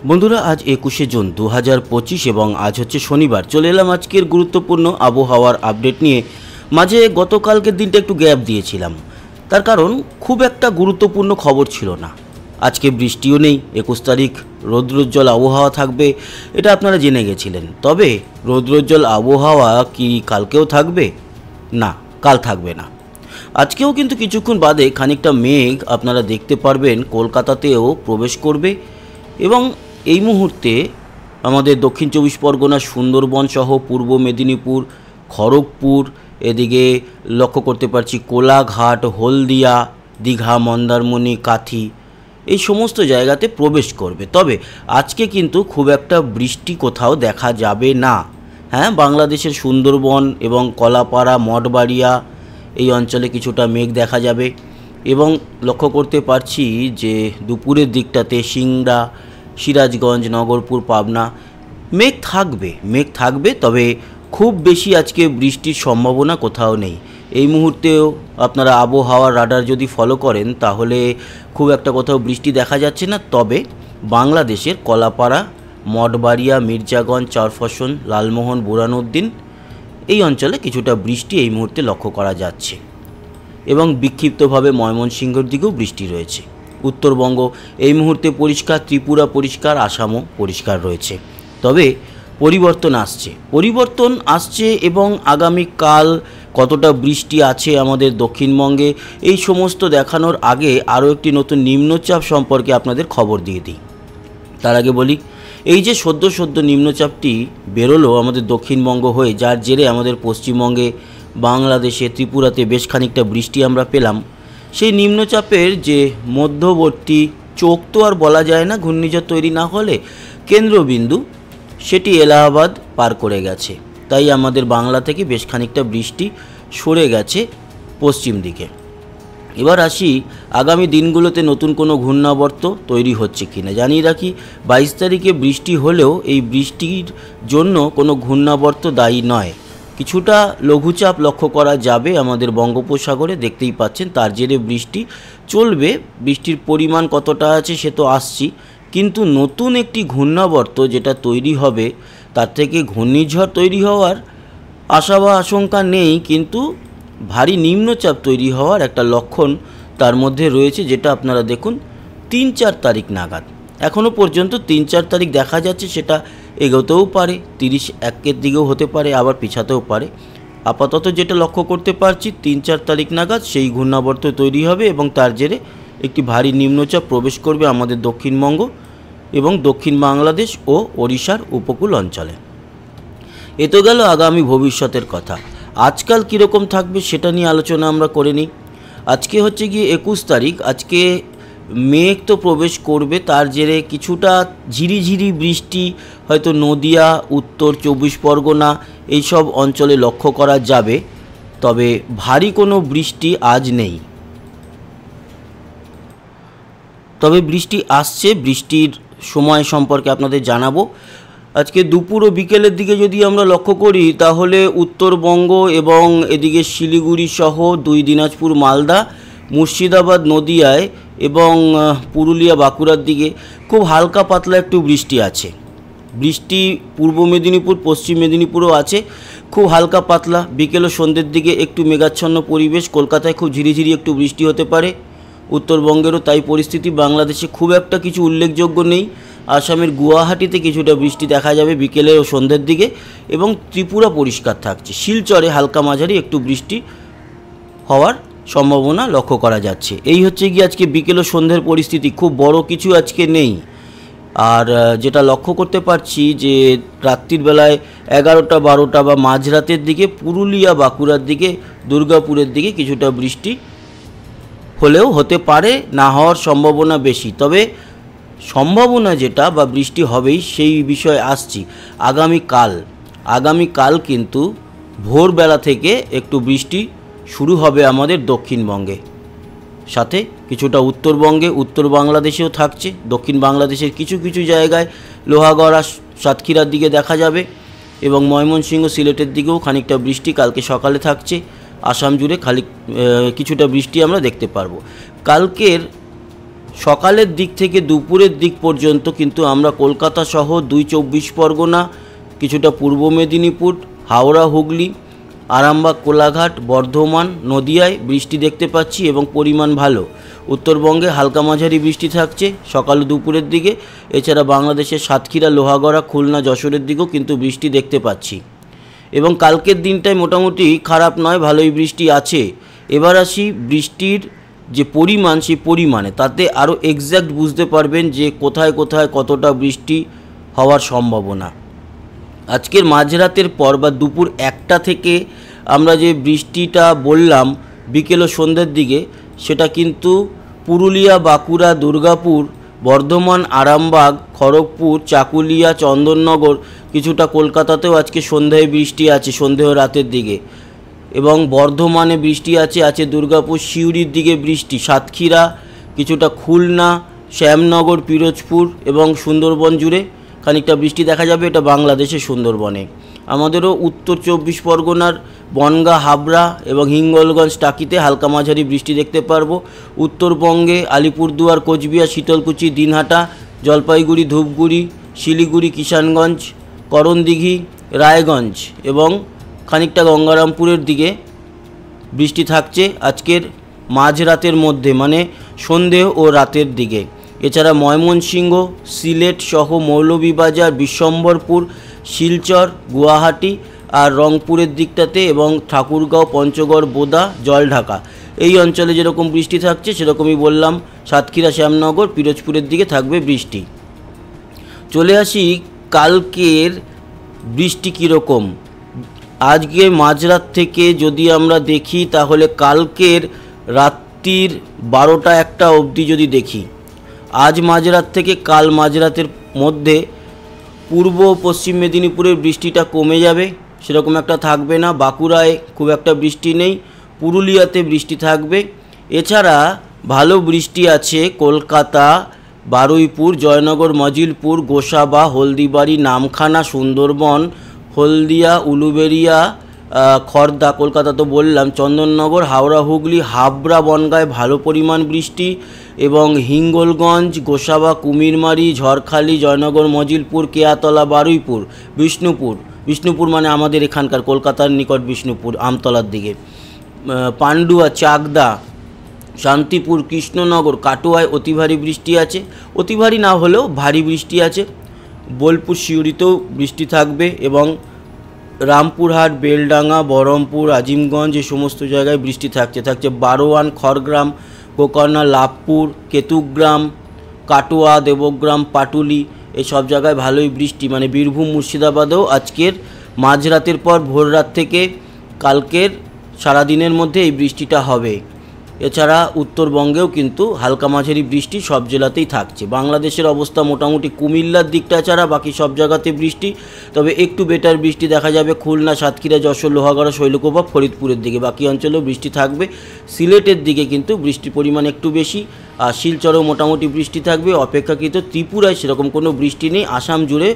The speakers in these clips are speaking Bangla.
বন্ধুরা, আজ 21শে জুন 2025 এবং আজ হচ্ছে শনিবার। চলে এলাম আজকের গুরুত্বপূর্ণ আবহাওয়ার আপডেট নিয়ে। মাঝে গতকালকের দিনটা একটু গ্যাপ দিয়েছিলাম, তার কারণ খুব একটা গুরুত্বপূর্ণ খবর ছিল না। আজকে বৃষ্টিও নেই, 21 তারিখ রৌদ্রোজ্জ্বল আবহাওয়া থাকবে, এটা আপনারা জেনে গেছিলেন। তবে রৌদ্রোজ্জ্বল আবহাওয়া কি কালকেও থাকবে? না, কাল থাকবে না। আজকেও কিন্তু কিছুক্ষণ বাদে খানিকটা মেঘ আপনারা দেখতে পারবেন কলকাতাতেও প্রবেশ করবে এবং এই মুহূর্তে আমাদের দক্ষিণ 24 পরগনা, সুন্দরবন সহ পূর্ব মেদিনীপুর, খড়গপুর, এদিকে লক্ষ্য করতে পারছি কোলাঘাট, হলদিয়া, দীঘা, মন্দারমণি, কাথি, এই সমস্ত জায়গাতে প্রবেশ করবে। তবে আজকে কিন্তু খুব একটা বৃষ্টি কোথাও দেখা যাবে না। হ্যাঁ, বাংলাদেশের সুন্দরবন এবং কলাপাড়া, মঠবাড়িয়া এই অঞ্চলে কিছুটা মেঘ দেখা যাবে এবং লক্ষ্য করতে পারছি যে দুপুরের দিকটাতে সিংড়া, সিরাজগঞ্জ, নগরপুর, পাবনা মেঘ থাকবে। তবে খুব বেশি আজকে বৃষ্টির সম্ভাবনা কোথাও নেই। এই মুহূর্তেও আপনারা আবহাওয়ার রাডার যদি ফলো করেন তাহলে খুব একটা কোথাও বৃষ্টি দেখা যাচ্ছে না। তবে বাংলাদেশের কলাপাড়া, মঠবাড়িয়া, মির্জাগঞ্জ, চরফসন, লালমোহন, বুরহানুদ্দিন এই অঞ্চলে কিছুটা বৃষ্টি এই মুহূর্তে লক্ষ্য করা যাচ্ছে এবং বিক্ষিপ্তভাবে ময়মনসিংহের দিকেও বৃষ্টি রয়েছে। উত্তরবঙ্গ এই মুহূর্তে পরিষ্কার, ত্রিপুরা পরিষ্কার, আসামও পরিষ্কার রয়েছে। তবে পরিবর্তন আসছে এবং আগামীকাল কতটা বৃষ্টি আছে আমাদের দক্ষিণবঙ্গে এই সমস্ত দেখানোর আগে আরও একটি নতুন নিম্নচাপ সম্পর্কে আপনাদের খবর দিয়ে দিই। তার আগে বলি, এই যে সদ্য নিম্নচাপটি বেরোলো আমাদের দক্ষিণবঙ্গ হয়ে, যার জেরে আমাদের পশ্চিমবঙ্গে, বাংলাদেশে, ত্রিপুরাতে বেশ খানিকটা বৃষ্টি আমরা পেলাম। সেই নিম্নচাপের যে মধ্যবর্তী চোখ তো আর বলা যায় না ঘূর্ণিঝড় তৈরি না হলে, কেন্দ্রবিন্দু সেটি এলাহাবাদ পার করে গেছে। তাই আমাদের বাংলা থেকে বেশ খানিকটা বৃষ্টি সরে গেছে পশ্চিম দিকে। এবার আসি আগামী দিনগুলোতে নতুন কোনো ঘূর্ণাবর্ত তৈরি হচ্ছে কিনা। জানিয়ে রাখি, 22 তারিখে বৃষ্টি হলেও এই বৃষ্টির জন্য কোনো ঘূর্ণাবর্ত দায়ী নয়। কিছুটা লঘুচাপ লক্ষ্য করা যাবে আমাদের বঙ্গোপসাগরে, দেখতেই পাচ্ছেন, তার জেরে বৃষ্টি চলবে। বৃষ্টির পরিমাণ কতটা আছে সে তো আসছি, কিন্তু নতুন একটি ঘূর্ণাবর্ত যেটা তৈরি হবে তার থেকে ঘূর্ণিঝড় তৈরি হওয়ার আশা বা আশঙ্কা নেই, কিন্তু ভারী নিম্নচাপ তৈরি হওয়ার একটা লক্ষণ তার মধ্যে রয়েছে, যেটা আপনারা দেখুন 3-4 তারিখ নাগাদ। এখনও পর্যন্ত 3-4 তারিখ দেখা যাচ্ছে, সেটা এগোতেও পারে, 31-এর দিকেও হতে পারে, আবার পিছাতেও পারে। আপাতত যেটা লক্ষ্য করতে পারছি 3-4 তারিখ নাগাদ সেই ঘূর্ণাবর্ত তৈরি হবে এবং তার জেরে একটি ভারী নিম্নচাপ প্রবেশ করবে আমাদের দক্ষিণবঙ্গ এবং দক্ষিণ বাংলাদেশ ও ওড়িশার উপকূল অঞ্চলে। এ তো গেল আগামী ভবিষ্যতের কথা। আজকাল কীরকম থাকবে সেটা নিয়ে আলোচনা আমরা করে নিই। আজকে হচ্ছে গিয়ে 21 তারিখ। আজকে মেঘ তো প্রবেশ করবে, তার জেরে কিছুটা ঝিরিঝিরি বৃষ্টি হয়তো নদিয়া, উত্তর 24 পরগনা এইসব অঞ্চলে লক্ষ্য করা যাবে। তবে ভারী কোনো বৃষ্টি আজ নেই। তবে বৃষ্টি আসছে, বৃষ্টির সময় সম্পর্কে আপনাদের জানাবো। আজকে দুপুর ও বিকেলের দিকে যদি আমরা লক্ষ্য করি তাহলে উত্তরবঙ্গ এবং এদিকে শিলিগুড়ি সহ 2 দিনাজপুর, মালদা, মুর্শিদাবাদ, নদিয়ায় এবং পুরুলিয়া, বাঁকুড়ার দিকে খুব হালকা পাতলা একটু বৃষ্টি আছে। বৃষ্টি পূর্ব মেদিনীপুর, পশ্চিম মেদিনীপুরও আছে, খুব হালকা পাতলা। বিকেল ও সন্ধ্যের দিকে একটু মেঘাচ্ছন্ন পরিবেশ। কলকাতায় খুব ঝিরিঝিরি একটু বৃষ্টি হতে পারে। উত্তরবঙ্গেরও তাই পরিস্থিতি। বাংলাদেশে খুব একটা কিছু উল্লেখযোগ্য নেই। আসামের গুয়াহাটিতে কিছুটা বৃষ্টি দেখা যাবে বিকেলে ও সন্ধ্যের দিকে এবং ত্রিপুরা পরিষ্কার থাকছে। শিলচরে হালকা মাঝারি একটু বৃষ্টি হওয়ার সম্ভাবনা লক্ষ্য করা যাচ্ছে। এই হচ্ছে গিয়ে আজকে বিকেল ও সন্ধ্যের পরিস্থিতি। খুব বড় কিছু আজকে নেই। আর যেটা লক্ষ্য করতে পারছি যে রাত্রির বেলায় 11টা 12টা বা মাঝরাতের দিকে পুরুলিয়া, বাঁকুড়ার দিকে, দুর্গাপুরের দিকে কিছুটা বৃষ্টি হলেও হতে পারে, না হওয়ার সম্ভাবনা বেশি। তবে সম্ভাবনা যেটা বা বৃষ্টি হবেই সেই বিষয়ে আসছি। আগামীকাল কিন্তু ভোরবেলা থেকে একটু বৃষ্টি শুরু হবে আমাদের দক্ষিণবঙ্গে, সাথে কিছুটা উত্তরবঙ্গে, উত্তর বাংলাদেশেও থাকছে। দক্ষিণ বাংলাদেশের কিছু কিছু জায়গায় লোহাগড়া, সাতক্ষীরার দিকে দেখা যাবে এবং ময়মনসিংহ, সিলেটের দিকেও খানিকটা বৃষ্টি কালকে সকালে থাকছে। আসাম জুড়ে কিছুটা বৃষ্টি আমরা দেখতে পারবো। কালকের সকালের দিক থেকে দুপুরের দিক পর্যন্ত কিন্তু আমরা কলকাতা সহ 2 চব্বিশ পরগনা, কিছুটা পূর্ব মেদিনীপুর, হাওড়া, হুগলি, আরামবাগ, কোলাঘাট, বর্ধমান, নদিয়ায় বৃষ্টি দেখতে পাচ্ছি এবং পরিমাণ ভালো। উত্তরবঙ্গে হালকা মাঝারি বৃষ্টি থাকছে সকাল ও দুপুরের দিকে। এছাড়া বাংলাদেশের সাতক্ষীরা, লোহাগড়া, খুলনা, যশোরের দিকেও কিন্তু বৃষ্টি দেখতে পাচ্ছি এবং কালকের দিনটায় মোটামুটি খারাপ নয়, ভালোই বৃষ্টি আছে। এবার আসি বৃষ্টির যে পরিমাণ, সেই পরিমাণে তাতে আরও এক্স্যাক্ট বুঝতে পারবেন যে কোথায় কোথায় কতটা বৃষ্টি হওয়ার সম্ভাবনা। আজকের মাঝরাতের পর বা দুপুর 1টা থেকে আমরা যে বৃষ্টিটা বললাম বিকেল ও সন্ধ্যের দিকে, সেটা কিন্তু পুরুলিয়া, বাঁকুড়া, দুর্গাপুর, বর্ধমান, আরামবাগ, খড়গপুর, চাকুলিয়া, চন্দননগর, কিছুটা কলকাতাতেও আজকে সন্ধ্যায় বৃষ্টি আছে, সন্ধ্যে ও রাতের দিকে। এবং বর্ধমানে বৃষ্টি আছে দুর্গাপুর, সিউড়ির দিকে বৃষ্টি, সাতক্ষীরা, কিছুটা খুলনা, শ্যামনগর, পিরোজপুর এবং সুন্দরবন জুড়ে খানিকটা বৃষ্টি দেখা যাবে। এটা বাংলাদেশের সুন্দরবনে। আমাদেরও উত্তর 24 পরগনার বনগাঁ, হাবড়া এবং হিঙ্গলগঞ্জ, টাকিতে হালকা মাঝারি বৃষ্টি দেখতে পারবো। উত্তরবঙ্গে আলিপুরদুয়ার, কোচবিহার, শীতলকুচি, দিনহাটা, জলপাইগুড়ি, ধূপগুড়ি, শিলিগুড়ি, কিষানগঞ্জ, করণদিঘি, রায়গঞ্জ এবং খানিকটা গঙ্গারামপুরের দিকে বৃষ্টি থাকছে আজকের মাঝরাতের মধ্যে, মানে সন্ধে ও রাতের দিকে। এছাড়া ময়মনসিংহ, সিলেট সহ মৌলভীবাজার, বিশ্বম্বরপুর, শিলচর, গুয়াহাটি আর রংপুরের দিকটাতে এবং ঠাকুরগাঁও, পঞ্চগড়, বোদা, জলঢাকা এই অঞ্চলে যেরকম বৃষ্টি থাকছে সেরকমই বললাম। সাতক্ষীরা, শ্যামনগর, পিরোজপুরের দিকে থাকবে বৃষ্টি। চলে আসি কালকের বৃষ্টি কীরকম। আজকে মাঝরাত থেকে যদি আমরা দেখি তাহলে কালকের রাত্রির 12টা-1টা অবধি যদি দেখি, আজ মাঝরাত থেকে কাল মাঝরাতের মধ্যে পূর্ব ও পশ্চিম মেদিনীপুরের বৃষ্টিটা কমে যাবে, সেরকম একটা থাকবে না। বাঁকুড়ায় খুব একটা বৃষ্টি নেই, পুরুলিয়াতে বৃষ্টি থাকবে। এছাড়া ভালো বৃষ্টি আছে কলকাতা, বারুইপুর, জয়নগর, মজিলপুর, গোসাবা, হলদিবাড়ি, নামখানা, সুন্দরবন, হলদিয়া, উলুবেড়িয়া, খড়দা, কলকাতা তো বললাম, চন্দননগর, হাওড়া, হুগলি, হাবড়া, বনগাঁয় ভালো পরিমাণ বৃষ্টি এবং হিঙ্গলগঞ্জ, গোসাবা, কুমিরমারি, ঝড়খালি, জয়নগর, মজিলপুর, কেয়াতলা, বারুইপুর, বিষ্ণুপুর মানে আমাদের এখানকার কলকাতার নিকট বিষ্ণুপুর, আমতলার দিকে, পান্ডুয়া, চাকদা, শান্তিপুর, কৃষ্ণনগর, কাটোয়ায় অতি ভারী বৃষ্টি আছে, অতি ভারী না হলেও ভারী বৃষ্টি আছে। বোলপুর, সিউড়িতেও বৃষ্টি থাকবে এবং রামপুরহাট, বেলডাঙ্গা, বহরমপুর, আজিমগঞ্জ এই সমস্ত জায়গায় বৃষ্টি থাকছে। বারোয়ান, খড়গ্রাম, গোকর্ণা, লাভপুর, কেতুগ্রাম, কাটোয়া, দেবগ্রাম, পাটুলি এই সব জায়গায় ভালোই বৃষ্টি, মানে বীরভূম, মুর্শিদাবাদেও আজকের মাঝরাতের পর ভোর রাত থেকে কালকের সারাদিনের মধ্যে এই বৃষ্টিটা হবে। এছাড়া উত্তরবঙ্গেও কিন্তু হালকা মাঝারি বৃষ্টি সব জেলাতেই থাকছে। বাংলাদেশের অবস্থা মোটামুটি কুমিল্লার দিকটা ছাড়া বাকি সব জায়গাতে বৃষ্টি, তবে একটু বেটার বৃষ্টি দেখা যাবে খুলনা, সাতক্ষীরা, যশোর, লোহাগড়া, শৈলকুপা, ফরিদপুরের দিকে। বাকি অঞ্চলেও বৃষ্টি থাকবে। সিলেটের দিকে কিন্তু বৃষ্টির পরিমাণ একটু বেশি, আর শিলচরেও মোটামুটি বৃষ্টি থাকবে অপেক্ষাকৃত। ত্রিপুরায় সেরকম কোনো বৃষ্টি নেই। আসাম জুড়ে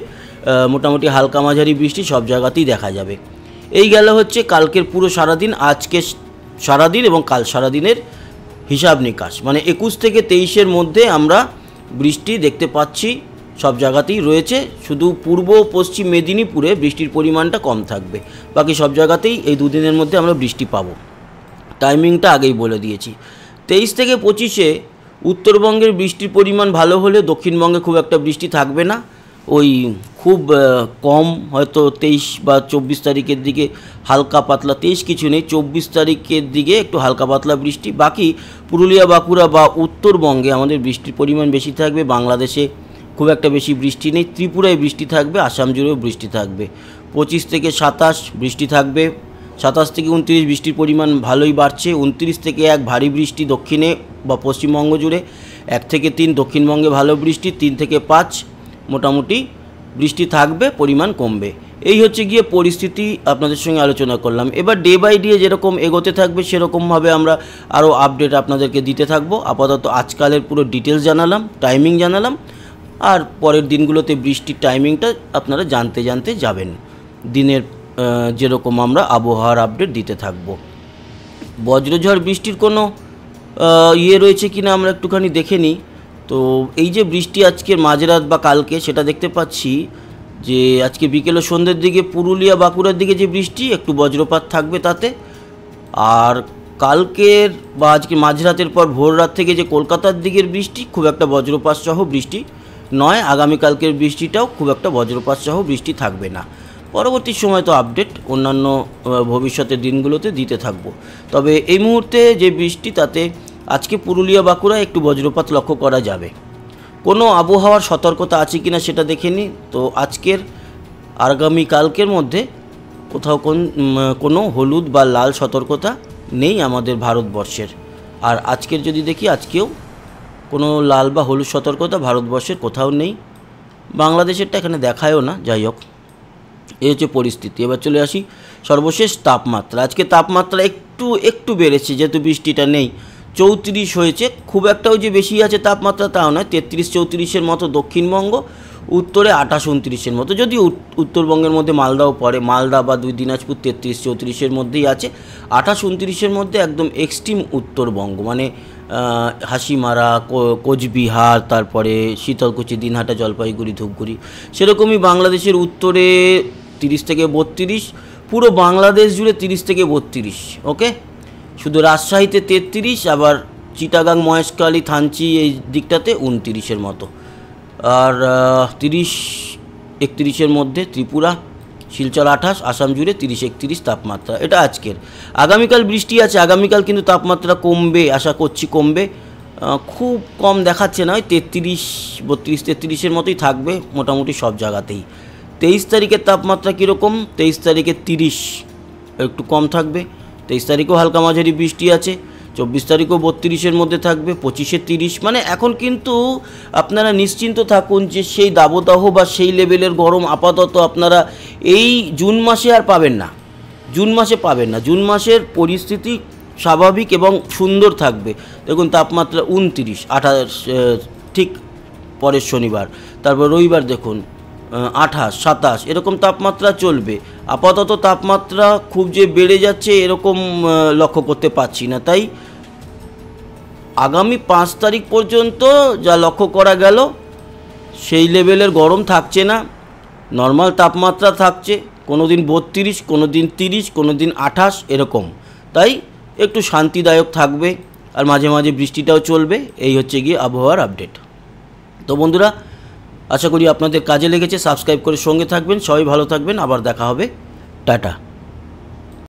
মোটামুটি হালকা মাঝারি বৃষ্টি সব জায়গাতেই দেখা যাবে। এই গেল হচ্ছে কালকের পুরো সারাদিন, আজকে সারাদিন এবং কাল সারাদিনের হিসাব নিকাশ, মানে 21 থেকে 23-এর মধ্যে আমরা বৃষ্টি দেখতে পাচ্ছি সব জায়গাতেই রয়েছে। শুধু পূর্ব পশ্চিম মেদিনীপুরে বৃষ্টির পরিমাণটা কম থাকবে, বাকি সব জায়গাতেই এই দুদিনের মধ্যে আমরা বৃষ্টি পাবো। টাইমিংটা আগেই বলে দিয়েছি। 23 থেকে 25-এ উত্তরবঙ্গের বৃষ্টির পরিমাণ ভালো হলে দক্ষিণবঙ্গে খুব একটা বৃষ্টি থাকবে না, ওই খুব কম, হয়তো 23 বা 24 তারিখের দিকে হালকা পাতলা, 23 কিছু নেই, 24 তারিখের দিকে একটু হালকা পাতলা বৃষ্টি। বাকি পুরুলিয়া, বাঁকুড়া বা উত্তরবঙ্গে আমাদের বৃষ্টির পরিমাণ বেশি থাকবে। বাংলাদেশে খুব একটা বেশি বৃষ্টি নেই। ত্রিপুরায় বৃষ্টি থাকবে, আসাম জুড়েও বৃষ্টি থাকবে। 25 থেকে 27 বৃষ্টি থাকবে। 27 থেকে 29 বৃষ্টির পরিমাণ ভালোই বাড়ছে। 29 থেকে 1 ভারী বৃষ্টি দক্ষিণে বা পশ্চিমবঙ্গ জুড়ে। 1 থেকে 3 দক্ষিণবঙ্গে ভালো বৃষ্টি। 3 থেকে 5 মোটামুটি বৃষ্টি থাকবে, পরিমাণ কমবে। এই হচ্ছে গিয়ে পরিস্থিতি, আপনাদের সঙ্গে আলোচনা করলাম। এবার ডে বাই ডে যেরকম এগোতে থাকবে সেরকমভাবে আমরা আরও আপডেট আপনাদেরকে দিতে থাকবো। আপাতত আজকালের পুরো ডিটেলস জানালাম, টাইমিং জানালাম, আর পরের দিনগুলোতে বৃষ্টির টাইমিংটা আপনারা জানতে জানতে যাবেন। দিনের যেরকম আমরা আবহাওয়ার আপডেট দিতে থাকবো। বজ্রঝড় বৃষ্টির কোনো রয়েছে কি না আমরা একটুখানি দেখে নিই। তো এই যে বৃষ্টি আজকের মাঝরাত বা কালকে সেটা দেখতে পাচ্ছি যে আজকে বিকেল ও সন্ধ্যের দিকে পুরুলিয়া বাঁকুড়ার দিকে যে বৃষ্টি একটু বজ্রপাত থাকবে তাতে। আর কালকের বা আজকে মাঝরাতের পর ভোর রাত থেকে যে কলকাতার দিকের বৃষ্টি খুব একটা বজ্রপাত সহ বৃষ্টি নয়, আগামীকালকের বৃষ্টিটাও খুব একটা বজ্রপাত সহ বৃষ্টি থাকবে না। পরবর্তী সময় তো আপডেট অন্যান্য ভবিষ্যতের দিনগুলোতে দিতে থাকবো। তবে এই মুহূর্তে যে বৃষ্টি তাতে আজকে পুরুলিয়া বাঁকুড়া একটু বজ্রপাত লক্ষ্য করা যাবে। কোনো আবহাওয়ার সতর্কতা আছে কিনা সেটা দেখে নিই। তো আজকের আগামীকালকের মধ্যে কোথাও কোনো হলুদ বা লাল সতর্কতা নেই আমাদের ভারতবর্ষের। আর আজকের যদি দেখি আজকেও কোনো লাল বা হলুদ সতর্কতা ভারতবর্ষের কোথাও নেই, বাংলাদেশেরটা এখানে দেখায়ও না। যাই হোক, এই হচ্ছে পরিস্থিতি। এবার চলে আসি সর্বশেষ তাপমাত্রা। আজকে তাপমাত্রা একটু বেড়েছে, যেহেতু বৃষ্টিটা নেই। 34 হয়েছে, খুব একটাও যে বেশি আছে তাপমাত্রা তাও নয়। 33-34-এর মতো দক্ষিণবঙ্গ, উত্তরে 28-29-এর মতো। যদিও উত্তরবঙ্গের মধ্যে মালদাও পড়ে, মালদা বা দিনাজপুর 33-34-এর মধ্যেই আছে। 28-29-এর মধ্যে একদম এক্সট্রিম উত্তরবঙ্গ, মানে হাসিমারা, কোচবিহার, তারপরে শীতলকুচি, দিনহাটা, জলপাইগুড়ি, ধূপগুড়ি। সেরকমই বাংলাদেশের উত্তরে 30 থেকে 32, পুরো বাংলাদেশ জুড়ে 30 থেকে 32। ওকে, শুধু রাজশাহীতে 33, আবার চিটাগাং, মহেশখালী, থানচি এই দিকটাতে 29-এর মতো। আর 30-31-এর মধ্যে ত্রিপুরা, শিলচর 28, আসাম জুড়ে 30-31 তাপমাত্রা। এটা আজকের। আগামীকাল বৃষ্টি আছে, আগামীকাল কিন্তু তাপমাত্রা কমবে, আশা করছি কমবে। খুব কম দেখাচ্ছে না, ওই 33-32-33-এর মতোই থাকবে মোটামুটি সব জায়গাতেই। 23 তারিখের তাপমাত্রা কীরকম? 23 তারিখে 30, একটু কম থাকবে। 23 তারিখেও হালকা মাঝারি বৃষ্টি আছে। 24 তারিখও 32-এর মধ্যে থাকবে। 25-এ 30। মানে এখন কিন্তু আপনারা নিশ্চিন্ত থাকুন যে সেই দাবদাহ বা সেই লেভেলের গরম আপাতত আপনারা এই জুন মাসে আর পাবেন না। জুন মাসে পাবেন না। জুন মাসের পরিস্থিতি স্বাভাবিক এবং সুন্দর থাকবে। দেখুন তাপমাত্রা 29, 28 ঠিক পরের শনিবার, তারপর রবিবার দেখুন 28, 27 এরকম তাপমাত্রা চলবে। আপাতত তাপমাত্রা খুব যে বেড়ে যাচ্ছে এরকম লক্ষ্য করতে পারছি না। তাই আগামী 5 তারিখ পর্যন্ত যা লক্ষ্য করা গেল সেই লেভেলের গরম থাকছে না, নর্মাল তাপমাত্রা থাকছে। কোনো দিন 32, কোনো দিন 30, কোনো দিন 28 এরকম। তাই একটু শান্তিদায়ক থাকবে, আর মাঝে মাঝে বৃষ্টিটাও চলবে। এই হচ্ছে গিয়ে আবহাওয়ার আপডেট। তো বন্ধুরা, আশা করি আপনাদের কাজে লেগেছে। সাবস্ক্রাইব করে সঙ্গে থাকবেন। সবাই ভালো থাকবেন, আবার দেখা হবে। টাটা।